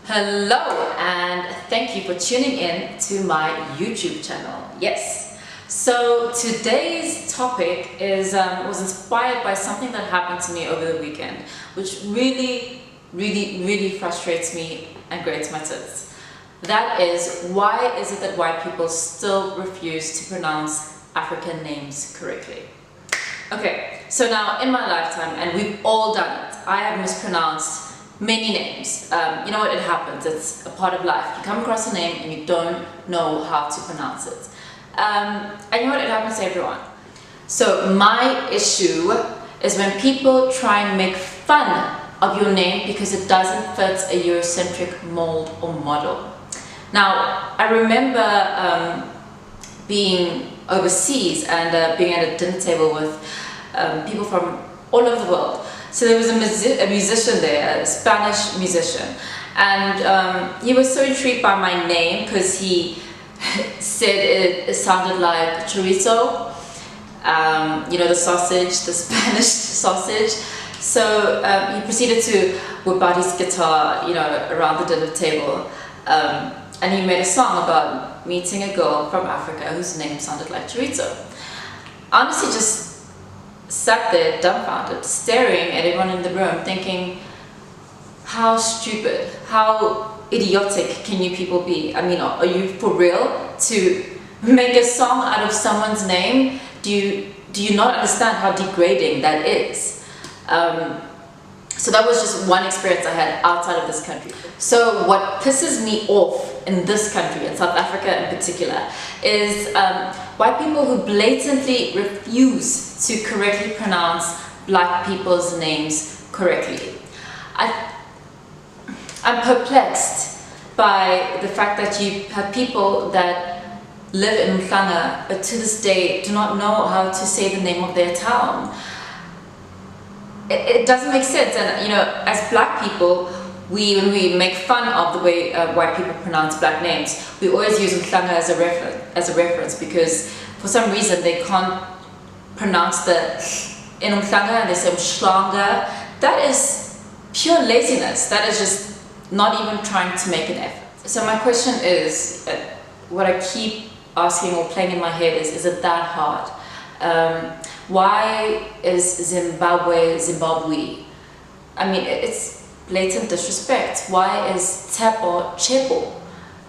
Hello and thank you for tuning in to my YouTube channel. Yes, so today's topic was inspired by something that happened to me over the weekend, which really frustrates me and grates my tits. That is, why is it that white people still refuse to pronounce African names correctly? Okay, so now in my lifetime, and we've all done it, I have mispronounced many names. You know what, it happens, it's a part of life. You come across a name and you don't know how to pronounce it. And you know what, it happens to everyone. So my issue is when people try and make fun of your name because it doesn't fit a Eurocentric mold or model. Now, I remember being overseas and being at a dinner table with people from all over the world. So there was a musician there, a Spanish musician, and he was so intrigued by my name because he said it sounded like chorizo, you know, the sausage, the Spanish sausage. So he proceeded to whip out his guitar, you know, around the dinner table, and he made a song about meeting a girl from Africa whose name sounded like chorizo. I honestly just sat there dumbfounded, staring at everyone in the room, thinking, how stupid, how idiotic can you people be? I mean, are you for real to make a song out of someone's name? Do you not understand how degrading that is? So that was just one experience I had outside of this country. So what pisses me off in this country, in South Africa in particular, is white people who blatantly refuse to correctly pronounce black people's names correctly. I'm perplexed by the fact that you have people that live in Mhlanga but to this day do not know how to say the name of their town. It doesn't make sense, and you know, as black people, when we make fun of the way white people pronounce black names, we always use Mhlanga as a reference because for some reason they can't pronounce the in Mhlanga and they say Mshlanga. That is pure laziness. That is just not even trying to make an effort. So my question is, what I keep asking or playing in my head is it that hard? Why is Zimbabwe? I mean, it's blatant disrespect. Why is Tepo Chepo?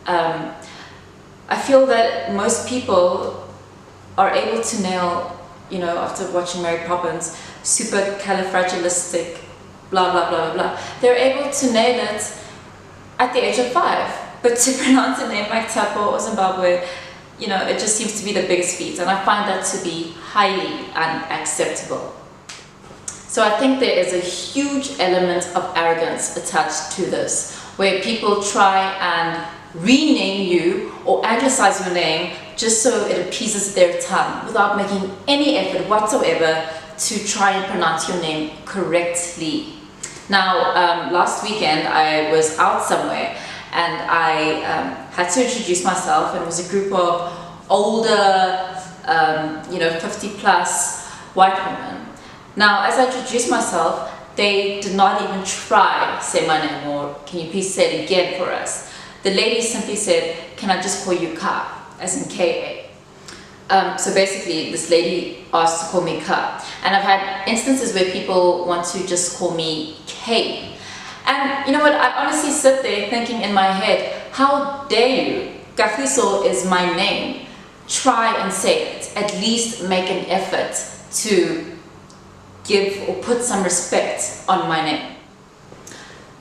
I feel that most people are able to nail, you know, after watching Mary Poppins, supercalifragilistic, blah blah blah blah blah. They're able to nail it at the age of 5. But to pronounce a name like Tepo or Zimbabwe, you know, it just seems to be the biggest feat, and I find that to be highly unacceptable. So I think there is a huge element of arrogance attached to this, where people try and rename you or anglicize your name just so it appeases their tongue without making any effort whatsoever to try and pronounce your name correctly. Now, last weekend I was out somewhere and I had to introduce myself, and it was a group of older, you know, 50 plus white women. Now, as I introduced myself, they did not even try say my name, or can you please say it again for us? The lady simply said, can I just call you Ka, as in K-A. So basically, this lady asked to call me Ka. And I've had instances where people want to just call me K. And you know what, I honestly sit there thinking in my head, how dare you? Kagiso is my name. Try and say it. At least make an effort to give or put some respect on my name.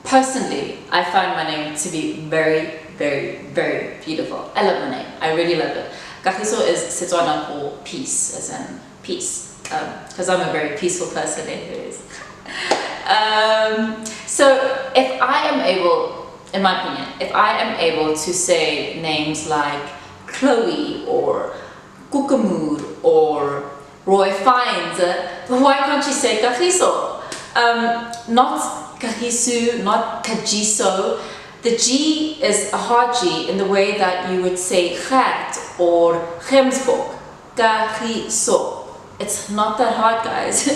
Personally, I find my name to be very, very, very beautiful. I love my name. I really love it. Kagiso is Setswana for peace, as in peace. Because I'm a very peaceful person anyways. So if I am able, in my opinion, if I am able to say names like Chloe or Kukamud or Roy Fiennes, why can't you say Kagiso? Not Kagiso, not Kagiso. The G is a hard G in the way that you would say Gert or Gemsbok. Kagiso. It's not that hard, guys.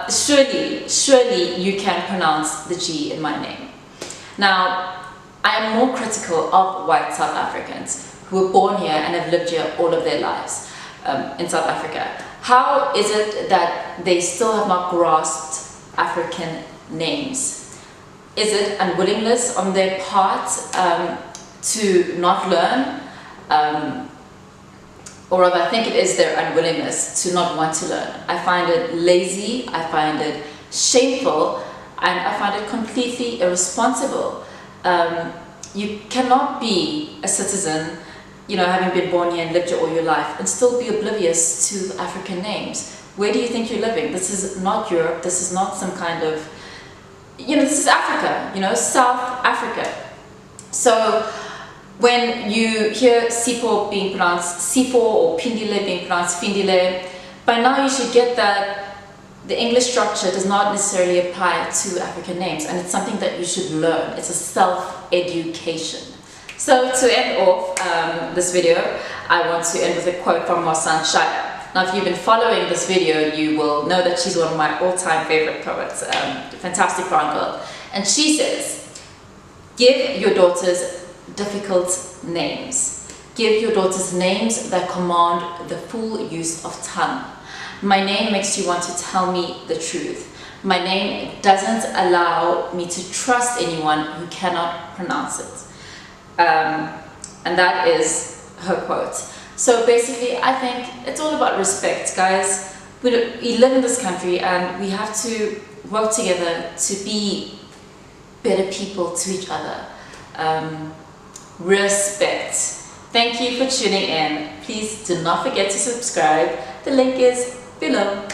Surely you can pronounce the G in my name. Now, I am more critical of white South Africans who were born here and have lived here all of their lives in South Africa. How is it that they still have not grasped African names? Is it unwillingness on their part to not learn? Or rather, I think it is their unwillingness to not want to learn. I find it lazy, I find it shameful, and I find it completely irresponsible. You cannot be a citizen, you know, having been born here and lived here all your life, and still be oblivious to African names. Where do you think you're living? This is not Europe, this is not some kind of, you know, this is Africa, you know, South Africa. So when you hear Sipho being pronounced Sipho or Pindile being pronounced Findile, by now you should get that the English structure does not necessarily apply to African names, and it's something that you should learn. It's a self-education. So to end off this video, I want to end with a quote from Masan Shaya. Now, if you've been following this video, you will know that she's one of my all-time favorite poets, fantastic brown girl. And she says, give your daughters difficult names. Give your daughters names that command the full use of tongue. My name makes you want to tell me the truth. My name doesn't allow me to trust anyone who cannot pronounce it. And that is her quote. So basically, I think it's all about respect, guys. We live in this country and we have to work together to be better people to each other. Respect. Thank you for tuning in. Please do not forget to subscribe. The link is below.